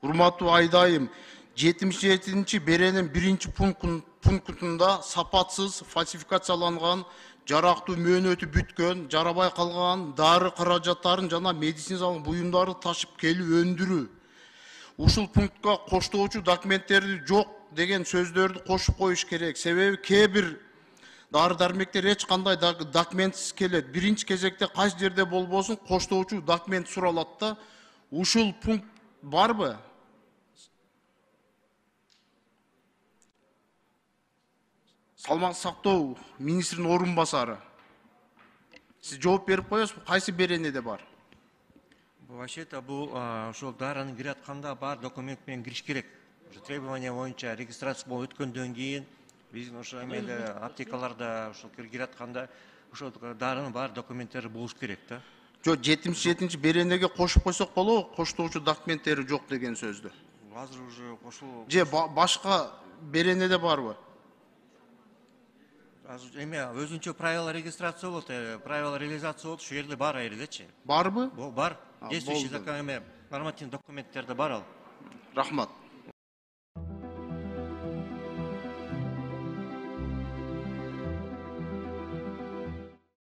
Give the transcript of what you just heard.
Урматтуу Айдайым, 77-ci беренин 1-пунктунда сапатсыз, фальсификацияланган, жарактуу мөөнөтү бүткөн, жарабай калган дары каражаттарын жана медициналык буюмдарды ташып келип өндүрүү. Ушул пунктка коштоочу документтерди жок деген сөздөрдү кошуп коюш керек. Себеби кээ бир дары дармектер эч кандай документсиз келет. Биринчи кезекте кайсы жерде болбосун коштоочу документ суралат да. Ушул пункт барбы? Салмак сактоо министринин орун басары. Сиз жооп берип коесузбу, кайсы беренеде бар? Вообще-то бул ошол дарыны кире атканда бар документ менен кириш керек. Требования боюнча регистрация болуп өткөндөн кийин биздин ошо эмеде аптекаларда ошол кире атканда ошол дарынын бар документтери болуш керек да. Жок, 77-ci беренеге кошуп койсок болобу, коштоочу документтери жок деген сөздү. Азыр уже кошул. Же башка беренеде барбы? Азыр эме өзүнчө правила регистрация болот, правила реализация болот, ушул жерде бар айрыдачы. Барбы? Бар. Действующий закон эме нормативный документтерде бар ал. Рахмат.